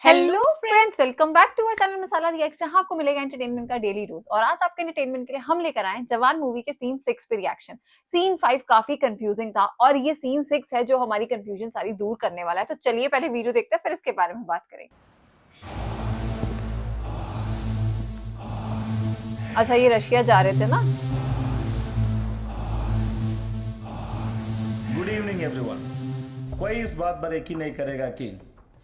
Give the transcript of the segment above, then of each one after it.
Hello friends, welcome back to our channel Masala Diya, जहां आपको मिलेगा एंटरटेनमेंट का डेली डोज। और आज आपके एंटरटेनमेंट के लिए हम लेकर आए हैं जवान मूवी के सीन 6 पे रिएक्शन। सीन 5 काफी कंफ्यूजिंग था और ये सीन 6 है जो हमारी कंफ्यूजन सारी दूर करने वाला है। तो चलिए पहले वीडियो देखते हैं, फिर इसके बारे में बात करेंगे। अच्छा, ये रशिया जा रहे थे ना। Good evening everyone. कोई इस बात पर यकीन नहीं करेगा कि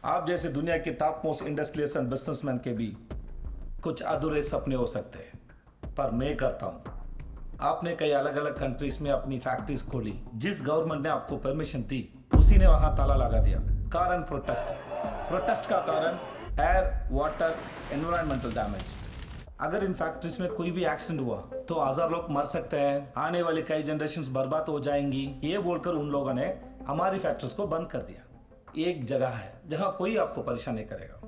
आप जैसे दुनिया के top most industrialist and businessman के भी कुछ अधूरे सपने हो सकते हैं, पर मैं करता हूँ। आपने कई अलग अलग कंट्रीज में अपनी फैक्ट्रीज खोली, जिस गवर्नमेंट ने आपको परमिशन दी उसी ने वहां ताला लगा दिया। कारण प्रोटेस्ट का कारण एयर, वाटर, एनवायरमेंटल डैमेज। अगर इन फैक्ट्रीज में कोई भी एक्सीडेंट हुआ तो 1000 लोग मर सकते हैं, आने वाली कई जनरेशंस बर्बाद हो जाएंगी। ये बोलकर उन लोगों ने हमारी फैक्ट्रीज को बंद कर दिया। एक जगह है जहां कोई आपको परेशान नहीं करेगा।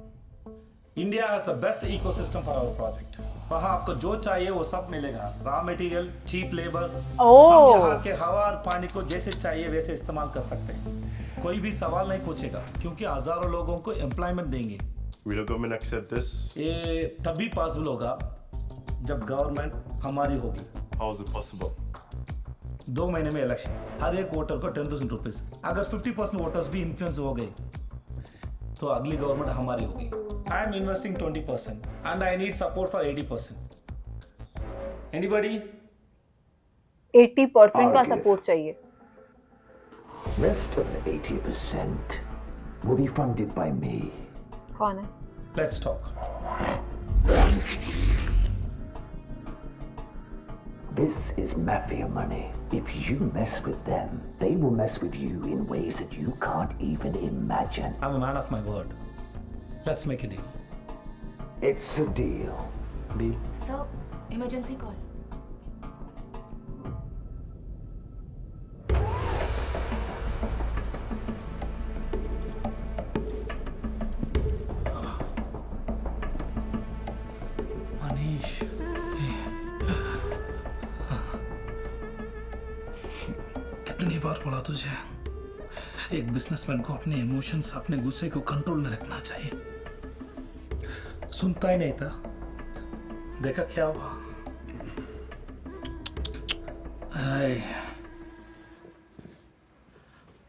India has the best ecosystem for our project. वहां आपको जो चाहिए वो सब मिलेगा, रॉ मटेरियल, चीप लेबर। हम यहाँ के हवा और पानी को जैसे चाहिए वैसे इस्तेमाल कर सकते हैं। कोई भी सवाल नहीं पूछेगा क्योंकि हजारों लोगों को एम्प्लॉयमेंट देंगे। Will the government accept this? ये तभी पॉसिबल होगा जब गवर्नमेंट हमारी होगी। How is it possible? 2 महीने में इलेक्शन, हर एक वोटर को 10,000 रुपीज। अगर 50% वोटर्स भी इन्फ्लुएंस हो गए तो अगली गवर्नमेंट हमारी होगी। I am investing 20% and I need support for 80%। Anybody? 80% का सपोर्ट चाहिए। Rest of the 80% will be funded by me. कौन है? Let's talk. This is mafia money. If you mess with them, they will mess with you in ways that you can't even imagine. I'm a man of my word. Let's make a deal. It's a deal. Deal? Sir, emergency call. Manish, कितनी बार बोला तुझे, एक businessman को अपने emotions, अपने गुस्से को control में रखना चाहिए। सुनता ही नहीं था। देखा क्या हुआ? हाय,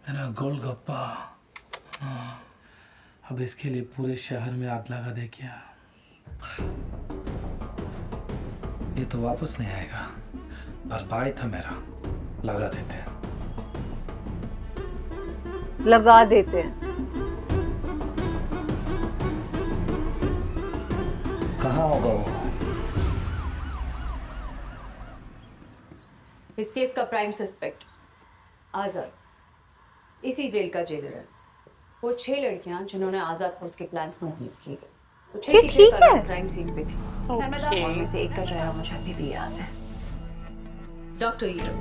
मेरा गोलगप्पा। अब इसके लिए पूरे शहर में आग लगा दे क्या? ये तो वापस नहीं आएगा, पर भाई था मेरा, लगा देते हैं। लगा देते हैं। कहाँ होगा वो? इस केस का प्राइम सस्पेक्ट आजाद इसी जेल का जेलर है। वो 6 लड़कियां जिन्होंने आजाद को उसके प्लान्स में हेल्प की, वो 6 की 6 क्राइम सीन पे थी। उनमें से एक का चेहरा मुझे अभी भी याद है। डॉक्टर ईरम,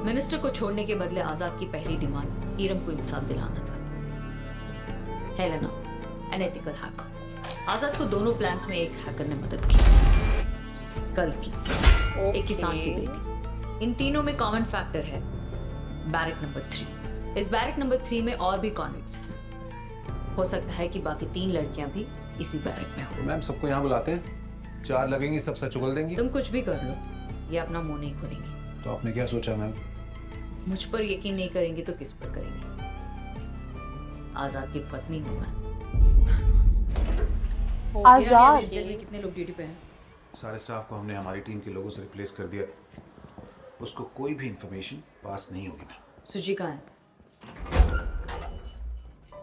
मिनिस्टर को छोड़ने के बदले आजाद की पहली डिमांड ईरम को इंसाफ दिलाना था। Helena, an ethical hacker. Azad को दोनों प्लान्स में एक हैकर ने मदद की, कल की, एक किसान की बेटी। इन तीनों में कॉमन फैक्टर है बैरक नंबर 3। इस बैरक नंबर 3 में और भी कॉन्विक्ट्स हैं। हो सकता है कि बाकी 3 लड़कियां भी इसी बैरक में हो। मैम, सबको यहाँ बुलाते हैं, 4 लगेंगी, सब सच उगल देंगी। तुम कुछ भी कर लो, ये अपना मुंह नहीं खोलेंगी। तो आपने क्या सोचा मैम? मुझ पर यकीन नहीं करेंगे तो किस पर करेंगे? आजाद की पत्नी हूँ मैं। आजाद जेल में कितने लोग ड्यूटी पे हैं? सारे स्टाफ को हमने हमारी टीम के लोगों से रिप्लेस कर दिया। उसको कोई भी इंफॉर्मेशन पास नहीं होगी मैम। सुजी कहाँ है?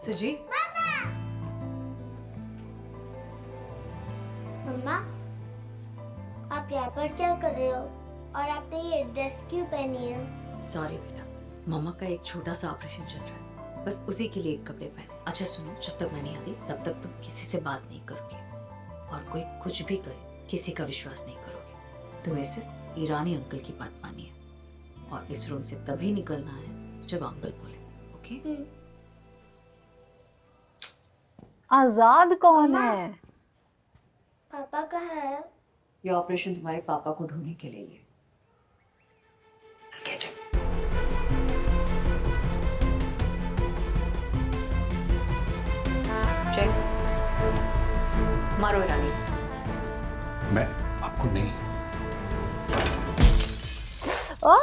सुजी? मम्मा, आप यहाँ पर क्या कर रहे हो? और आपने ये ड्रेस क्यों पहनी है? सॉरी बेटा, मम्मा का एक छोटा सा ऑपरेशन चल रहा है, बस उसी के लिए एक कपड़े पहने। अच्छा सुनो, जब तक मैं नहीं आती तब तक तुम किसी से बात नहीं करोगे, और कोई कुछ भी करे किसी का विश्वास नहीं करोगे। तुम्हें सिर्फ ईरानी अंकल की बात मानी है, और इस रूम से तभी निकलना है जब अंकल बोले, ओके? आजाद कौन है? पापा कहाँ है? ये ऑपरेशन तुम्हारे पापा को ढूंढने के लिए है। Get him. Check. मारो ईरानी। मैं आपको नहीं। ओह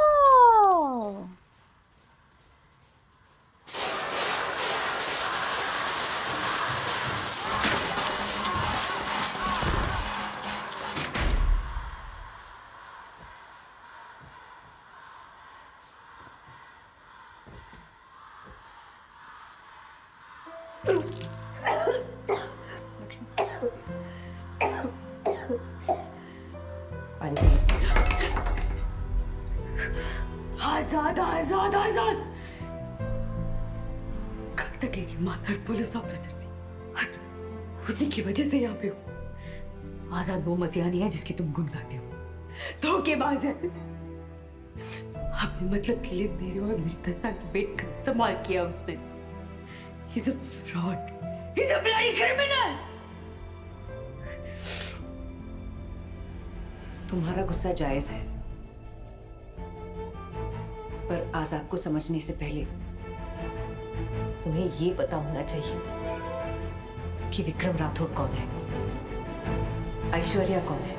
पानी पिए। आजाद आजाद आजाद। कब तक एक ईमानदार पुलिस ऑफिसर थी, उसी की वजह से यहाँ पे हो। आजाद वो मसीहा नहीं है जिसकी तुम गुण गाते हो, धोखेबाज है। अपने मतलब के लिए मेरे और मेरी 10 साल की बेटी का इस्तेमाल किया उसने। He's a fraud. He's a bloody criminal. तुम्हारा गुस्सा जायज है, पर आजाद को समझने से पहले तुम्हें ये पता होना चाहिए कि विक्रम राठौड़ कौन है, ऐश्वर्या कौन है।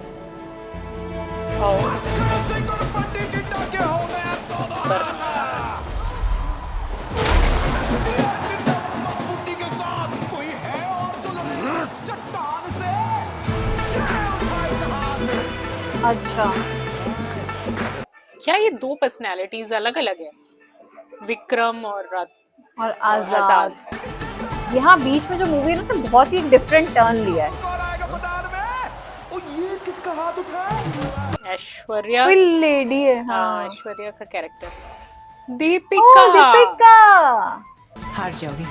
अच्छा, क्या ये दो पर्सनैलिटीज अलग अलग है, विक्रम और आजाद। यहाँ बीच में जो मूवी है ना, तो बहुत ही डिफरेंट टर्न लिया है। ऐश्वर्या। कोई लेडी है। हाँ, ऐश्वर्या का कैरेक्टर। ओह, दीपिका। दीपिका। हार जाओगे।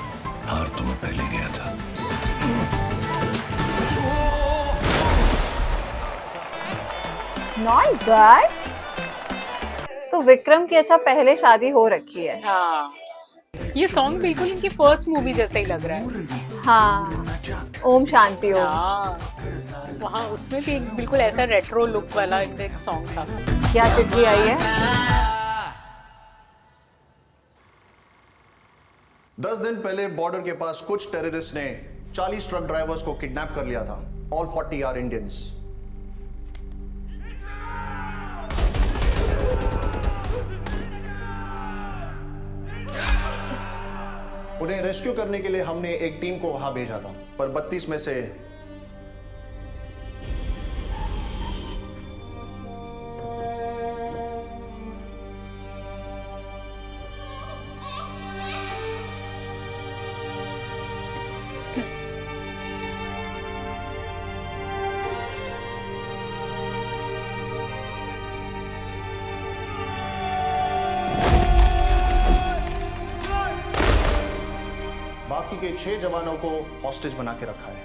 हार तो मैं पहले गया था। Not bad. तो विक्रम की अच्छा पहले शादी हो रखी है। हाँ, ये सॉन्ग बिल्कुल इनकी फर्स्ट मूवी जैसा ही लग रहा है। हाँ, ओम शांति ओम। हाँ, वहाँ उसमें भी एक बिल्कुल ऐसा रेट्रो लुक वाला एक सॉन्ग था। क्या चिट्ठी आई है? 10 दिन पहले बॉर्डर के पास कुछ टेररिस्ट ने 40 ट्रक ड्राइवर्स को किडनैप कर लिया था। All 40 are Indians. उन्हें रेस्क्यू करने के लिए हमने एक टीम को वहां भेजा था, पर 32 में से बाकी के 6 जवानों को हॉस्टेज बना के रखा है।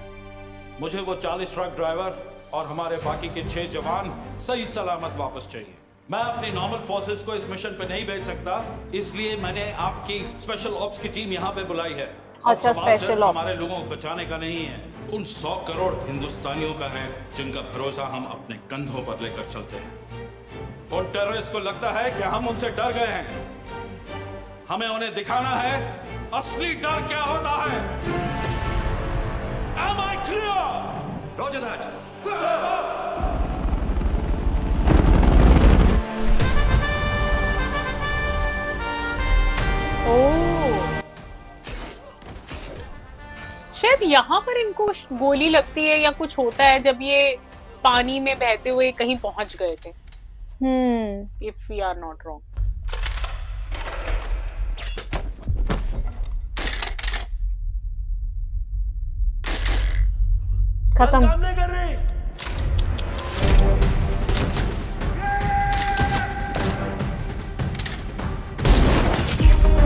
मुझे वो 40 ट्रक ड्राइवर और हमारे बाकी के 6 जवान सही सलामत वापस चाहिए। मैं अपनी नॉर्मल फोर्सेस को इस मिशन पे नहीं भेज सकता, इसलिए मैंने आपकी स्पेशल ऑप्स की टीम यहाँ पे बुलाई है। अच्छा, स्पेशल ऑप्स हमारे लोगों को बचाने का नहीं है, उन 100 करोड़ हिंदुस्तानियों का है जिनका भरोसा हम अपने कंधों पर लेकर चलते हैं। उन टेररिस्ट को लगता है कि हम उनसे डर गए हैं। हमें उन्हें दिखाना है असली डर क्या होता है। Am I clear? Roger that. ओह, शायद यहाँ पर इनको गोली लगती है या कुछ होता है जब ये पानी में बहते हुए कहीं पहुंच गए थे। If we are not wrong. खत्म।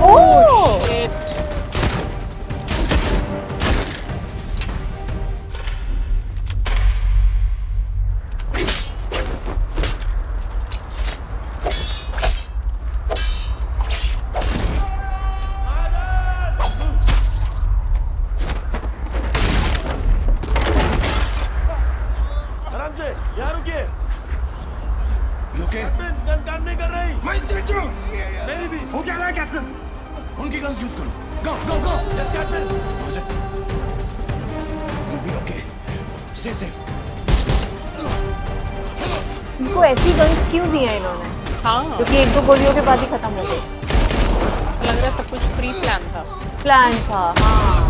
Oh shit. उनकी गन्स यूज करो। Go go go. Yes captain. इनको ऐसी गन्स क्यों दी है इन्होंने? हाँ, क्योंकि एक दो गोलियों के बाद ही खत्म हो गए। लग रहा है सब कुछ प्री प्लान था। प्लान था, हाँ।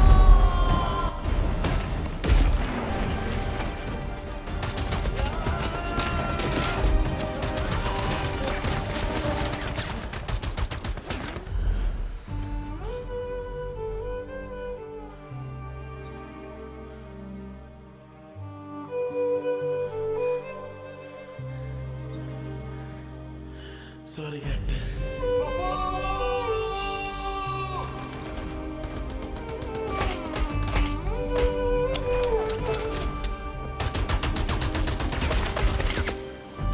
Sorry, Captain.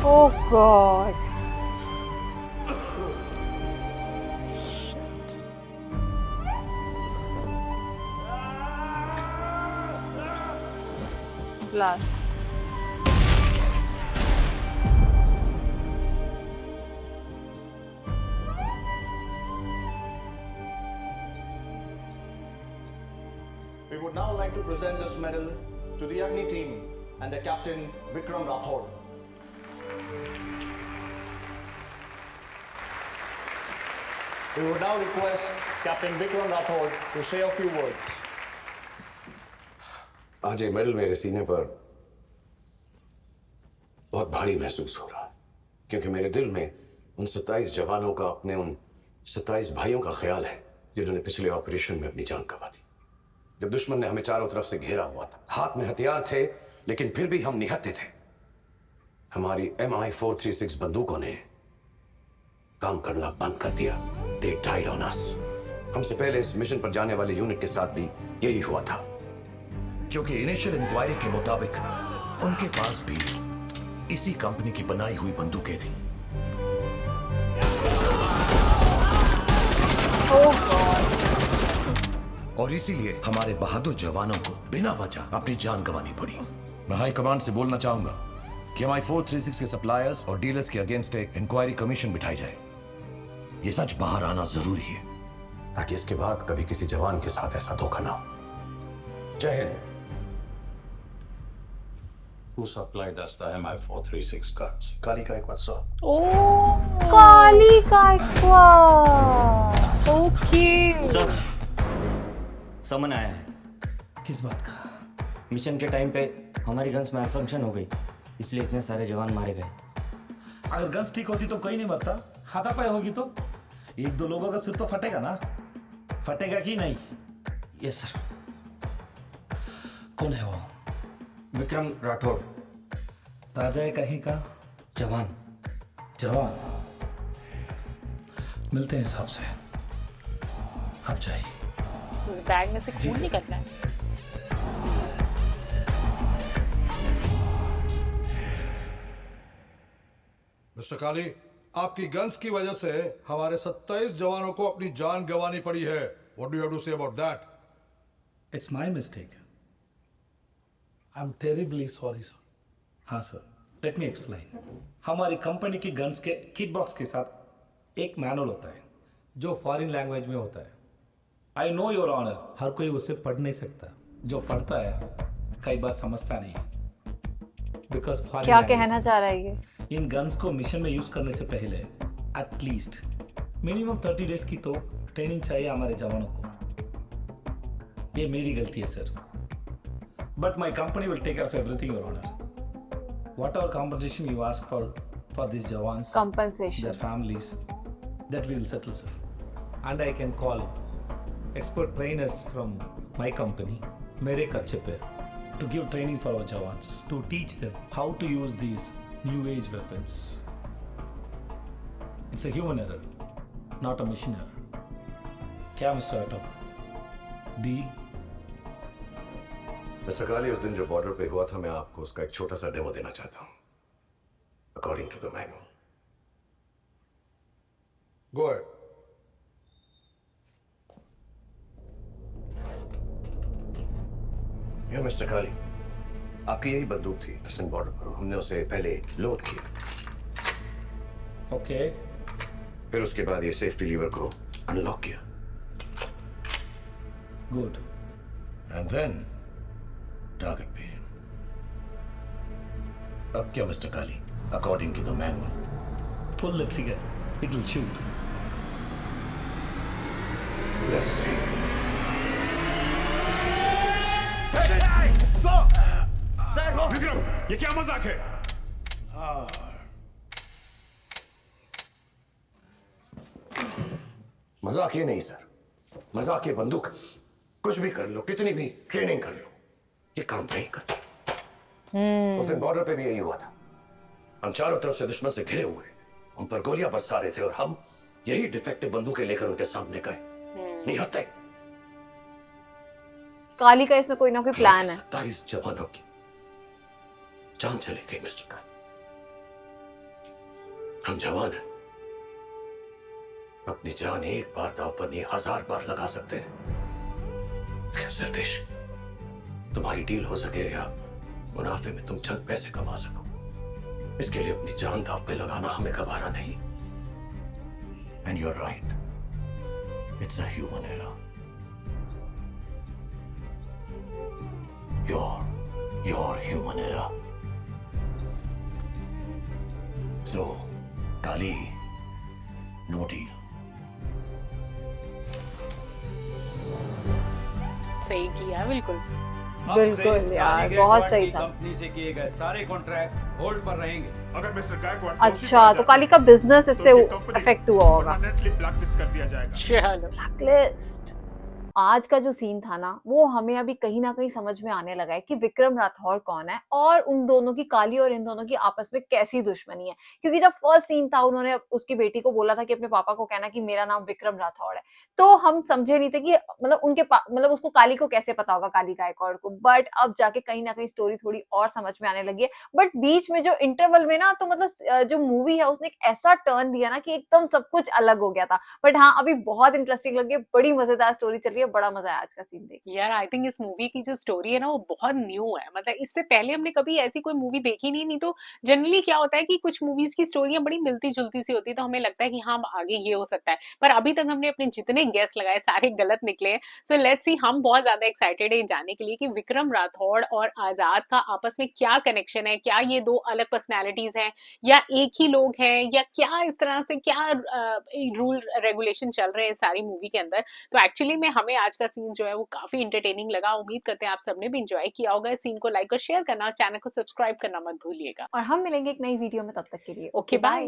Oh God. Blast. We would now like to present this medal to the Agni team and their captain Vikram Rathod. We would now request Captain Vikram Rathod to say a few words. आज ये medal मेरे सीने पर बहुत भारी महसूस हो रहा है, क्योंकि मेरे दिल में उन 27 जवानों का, अपने उन 27 भाइयों का ख्याल है जिन्होंने पिछले ऑपरेशन में अपनी जान गंवा दी। जब दुश्मन ने हमें चारों तरफ से घेरा हुआ था, हाथ में हथियार थे, लेकिन फिर भी हम निहत्थे थे। हमारी MI436 बंदूकों ने काम करना बंद कर दिया। They died on us. हमसे पहले इस मिशन पर जाने वाले यूनिट के साथ भी यही हुआ था, क्योंकि इनिशियल इंक्वायरी के मुताबिक उनके पास भी इसी कंपनी की बनाई हुई बंदूकें थी। और इसीलिए हमारे बहादुर जवानों को बिना वजह अपनी जान गंवानी पड़ी। मैं हाई कमांड से बोलना चाहूंगा कि MI436 के सप्लायर्स और डीलर्स के अगेंस्ट एक इंक्वायरी कमीशन बिठाई जाए। ये सच बाहर आना जरूरी है, ताकि इसके बाद कभी किसी जवान के साथ ऐसा धोखा ना हो। Jai Hind. Who supplied us the MI436 guns? Kali Kaikwat, sir. Oh, Kali Kaikwa. Okay. Sir, summon आया है। किस बात का? मिशन के टाइम पे हमारी गन्स में फंक्शन हो गई, इसलिए इतने सारे जवान मारे गए। अगर गन्स ठीक होती तो कोई नहीं मरता। हाथापाई होगी तो एक दो लोगों का सिर तो फटेगा ना। फटेगा कि नहीं? Yes sir. कौन है वो? विक्रम राठौड़। राजा है कहीं का? जवान। जवान मिलते हैं हिसाब से। आप जाइए। उस बैग में से खून निकलना है। मिस्टर काली, आपकी गन्स की वजह से हमारे 27 जवानों को अपनी जान गंवानी पड़ी है। What do you have to say about that? It's my mistake. I'm terribly sorry, sir. हाँ सर, let me explain. हमारी कंपनी की गन्स के किट बॉक्स के साथ एक मैनुअल होता है जो फॉरेन लैंग्वेज में होता है। आई नो योर ऑनर, हर कोई उससे पढ़ नहीं सकता। जो पढ़ता है कई बार समझता नहीं, बिकॉज क्या कहना चाह रहा है ये? इन गन्स को मिशन में यूज करने से पहले एटलीस्ट मिनिमम 30 डेज की तो ट्रेनिंग चाहिए हमारे जवानों को। ये मेरी गलती है sir, but my company will take care of everything your honour. Whatever compensation you ask for this jawans, Compensation. their families, that we will settle, sir. And I can call expert trainers from my company, मेरे खर्चे पे, to give training for our jawans, to teach them how to use these new age weapons. It's a human error, not a machine error. क्या mister auto? D? Mister काली, उस दिन जो border पे हुआ था, मैं आपको उसका एक छोटा सा डेमो देना चाहता हूँ, according to the manual. Go ahead. ये मिस्टर काली, आपकी यही बंदूक थी वेस्टर्न बॉर्डर पर। हमने उसे पहले लोड किया, ओके, फिर उसके बाद ये सेफ्टी लीवर को अनलॉक किया, गुड, एंड देन टारगेट पे अब क्या mister Kali? According to the manual, Pull the trigger. It will shoot. Let's see. Vikram, ये क्या मजाक है? मजाक ये नहीं सर, मजाक ये बंदूक। कुछ भी कर लो, कितनी भी ट्रेनिंग कर लो, ये काम नहीं करता। उस दिन बॉर्डर पे भी यही हुआ था। हम चारों तरफ से दुश्मन से घिरे हुए, उन पर गोलियां बरसा रहे थे और हम यही डिफेक्टिव बंदूकें लेकर उनके सामने गए। नहीं हटते। काली का इसमें कोई ना कोई प्लान है। 27 जवानों की जान चली गई मिस्टर काली। हम जवान हैं, अपनी जान एक बार दांव पर नहीं 1000 बार लगा सकते हैं। लेकिन सरदेश, तुम्हारी डील हो सके या मुनाफे में तुम चंद पैसे कमा सको, इसके लिए अपनी जान दांव पे लगाना हमें गवारा नहीं। And you are right, it's a human error. Your human error. So Kali, no deal. सही किया, बिल्कुल बिल्कुल यार, बहुत सही था। कंपनी से किए गए सारे कॉन्ट्रैक्ट होल्ड पर रहेंगे। अगर मिस्टर गायकवाड़ अच्छा, तो काली का बिजनेस इससे अफेक्ट हुआ होगा। परमानेंटली ब्लैकलिस्ट कर दिया जाएगा। चलो, ब्लैकलिस्ट। आज का जो सीन था ना, वो हमें अभी कहीं ना कहीं समझ में आने लगा है कि विक्रम राठौड़ कौन है और उन दोनों की, काली और इन दोनों की आपस में कैसी दुश्मनी है। क्योंकि जब फर्स्ट सीन था, उन्होंने उसकी बेटी को बोला था कि अपने पापा को कहना कि मेरा नाम विक्रम राठौड़ है, तो हम समझे नहीं थे कि मतलब मतलब उसको काली को कैसे पता होगा, काली गायकवाड़ को। बट अब जाके कहीं ना कहीं स्टोरी थोड़ी और समझ में आने लगी है। बट बीच में जो इंटरवल में ना, तो मतलब जो मूवी है उसने एक ऐसा टर्न दिया ना कि एकदम सब कुछ अलग हो गया था। बट हाँ, अभी बहुत इंटरेस्टिंग लगी है, बड़ी मजेदार स्टोरी चल रही है, बड़ा मजा आया आज का सीन देख। यार आई थिंक इस मूवी की जो स्टोरी है ना, वो बहुत न्यू है। मतलब इससे पहले हमने कभी ऐसी कोई मूवी देखी नहीं तो जनरली क्या होता है कि कुछ मूवीज की स्टोरियां बड़ी मिलती जुलती सी होती है, तो हमें लगता है कि हाँ आगे ये हो सकता है। पर अभी तक हमने अपने जितने गेस लगाए सारे गलत निकले हैं। सो लेट्स सी, हम बहुत ज्यादा एक्साइटेड है जानने के लिए कि विक्रम राठौड़ और आजाद का आपस में क्या कनेक्शन है। क्या ये दो अलग पर्सनैलिटीज हैं या एक ही लोग हैं, या क्या इस तरह से क्या रूल रेगुलेशन चल रहे हैं सारी मूवी के अंदर। तो एक्चुअली में हमें आज का सीन जो है वो काफी इंटरटेनिंग लगा। उम्मीद करते हैं आप सबने भी एंजॉय किया होगा। इस सीन को लाइक और शेयर करना, चैनल को सब्सक्राइब करना मत भूलिएगा। और हम मिलेंगे एक नई वीडियो में, तब तक के लिए ओके बाय।